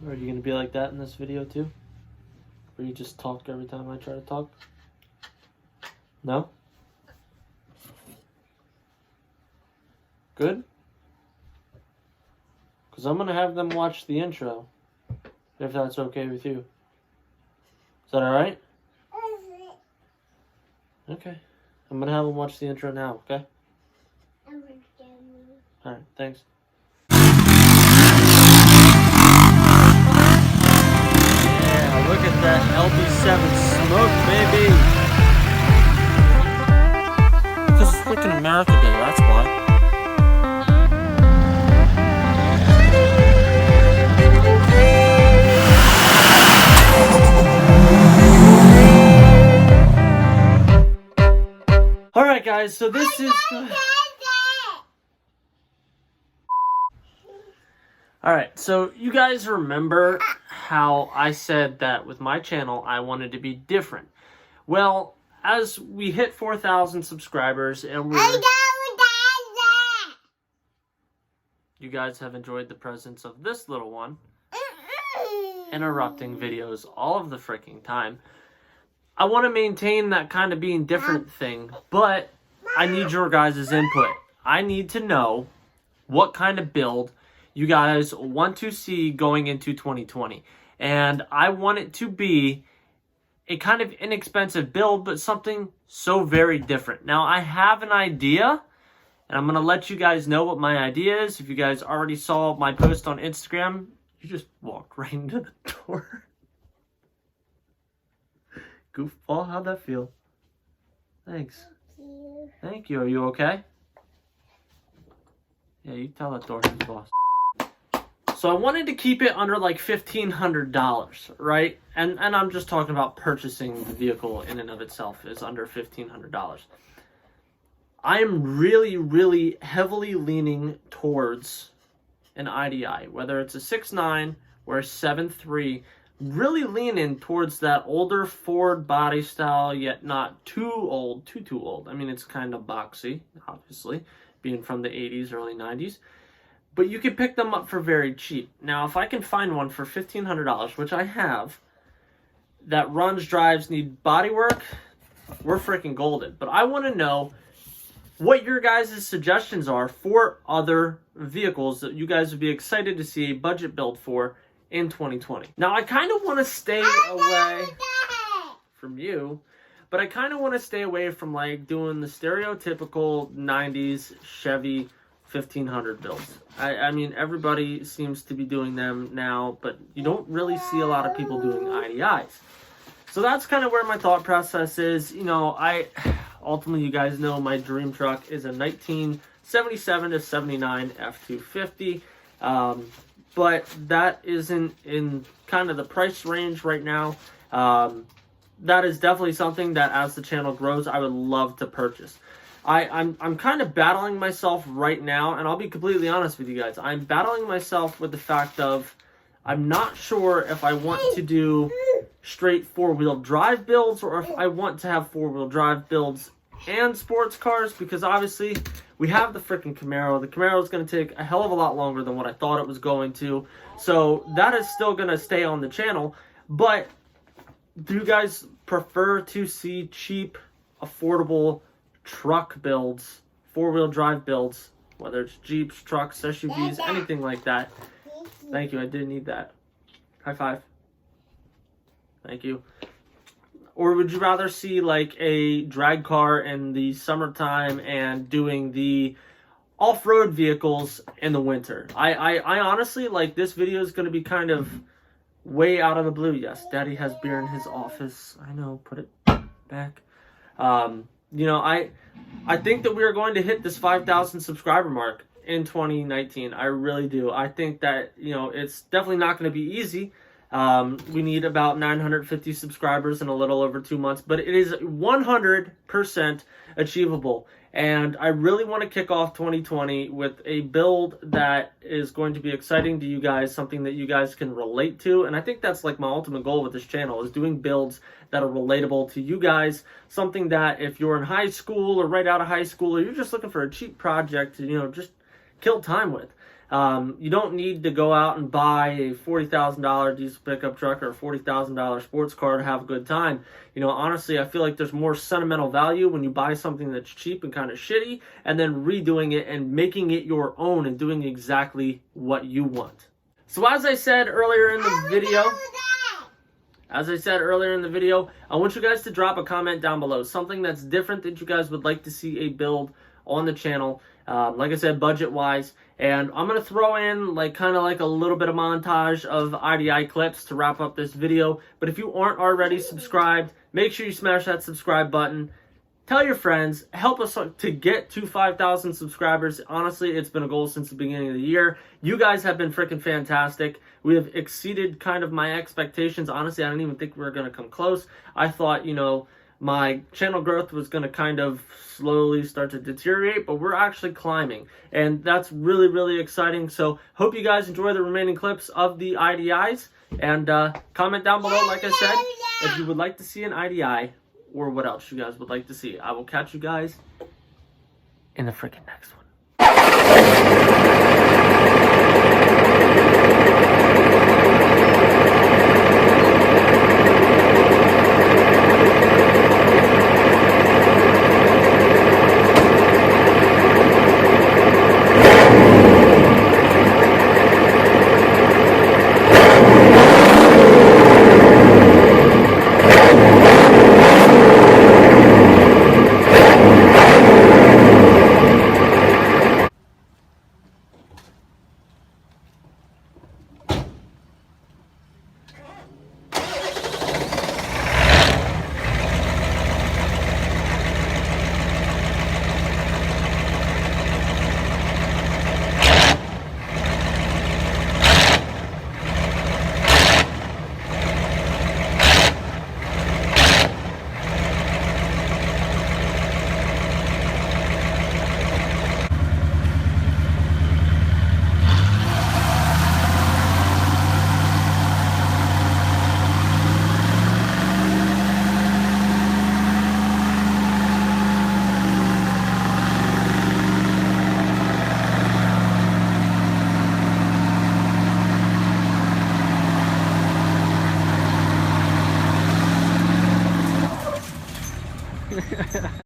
Are you gonna be like that in this video too? Where you just talk every time I try to talk? No? Good? Because I'm gonna have them watch the intro. If that's okay with you. Is that alright? Okay. I'm gonna have them watch the intro now, okay? Alright, thanks. Yeah, look at that LB7 smoke, baby! Because it's freaking America Day, that's why. Alright guys, so this is... Alright, so you guys remember how I said that with my channel I wanted to be different. Well, as we hit 4,000 subscribers and you guys have enjoyed the presence of this little one interrupting videos all of the freaking time. I want to maintain that kind of being different thing, but I need your guys' input. I need to know what kind of build you guys want to see going into 2020. And I want it to be a kind of inexpensive build, but something so very different. Now, I have an idea, and I'm going to let you guys know what my idea is. If you guys already saw my post on Instagram, you just walked right into the door. Goofball, how'd that feel? Thanks. Thank you. Are you okay? Yeah, you tell that door who's boss. So I wanted to keep it under like $1,500, right? And I'm just talking about purchasing the vehicle in and of itself is under $1,500. I am really, really heavily leaning towards an IDI, whether it's a 6.9 or a 7.3. Really leaning towards that older Ford body style, yet not too old, too old. I mean, it's kind of boxy, obviously, being from the 80s, early 90s. But you can pick them up for very cheap. Now, if I can find one for $1,500, which I have, that runs, drives, need body work, we're freaking golden. But I want to know what your guys' suggestions are for other vehicles that you guys would be excited to see a budget build for in 2020. Now, I kind of want to stay away from you, but I kind of want to stay away from like doing the stereotypical 90s Chevy 1500 builds. I mean, everybody seems to be doing them now, but you don't really see a lot of people doing IDIs. So that's kind of where my thought process is. You know, ultimately, you guys know my dream truck is a 1977 to 79 F250. But that isn't in kind of the price range right now. That is definitely something that as the channel grows, I would love to purchase. I'm kind of battling myself right now, and I'll be completely honest with you guys. I'm battling myself with the fact of I'm not sure if I want to do straight four-wheel drive builds or if I want to have four-wheel drive builds and sports cars, because obviously we have the freaking Camaro. The Camaro is going to take a hell of a lot longer than what I thought it was going to. So that is still going to stay on the channel. But do you guys prefer to see cheap, affordable truck builds, four-wheel drive builds, whether it's Jeeps, trucks, SUVs, anything like that? Thank you. I did need that. High five. Thank you. Or would you rather see like a drag car in the summertime and doing the off-road vehicles in the winter? I honestly, like, this video is going to be kind of way out of the blue. Yes, Daddy has beer in his office. I know, put it back. You know, I think that we are going to hit this 5,000 subscriber mark in 2019. I really do. I think that, you know, it's definitely not going to be easy. We need about 950 subscribers in a little over 2 months, but it is 100% achievable. And I really want to kick off 2020 with a build that is going to be exciting to you guys, something that you guys can relate to. And I think that's like my ultimate goal with this channel, is doing builds that are relatable to you guys. Something that if you're in high school or right out of high school, or you're just looking for a cheap project to, you know, just kill time with. You don't need to go out and buy a $40,000 diesel pickup truck or a $40,000 sports car to have a good time. You know, honestly, I feel like there's more sentimental value when you buy something that's cheap and kind of shitty and then redoing it and making it your own and doing exactly what you want. So as I said earlier in the video, I want you guys to drop a comment down below. Something that's different that you guys would like to see a build on the channel. Like I said, budget-wise. And I'm going to throw in kind of like a little bit of montage of IDI clips to wrap up this video. But if you aren't already subscribed, make sure you smash that subscribe button. Tell your friends. Help us to get to 5,000 subscribers. Honestly, it's been a goal since the beginning of the year. You guys have been freaking fantastic. We have exceeded kind of my expectations. Honestly, I didn't even think we were going to come close. I thought, you know, my channel growth was going to kind of slowly start to deteriorate, but we're actually climbing. And that's really, really exciting. So hope you guys enjoy the remaining clips of the IDIs. And comment down below, like I said, if you would like to see an IDI or what else you guys would like to see. I will catch you guys in the freaking next one.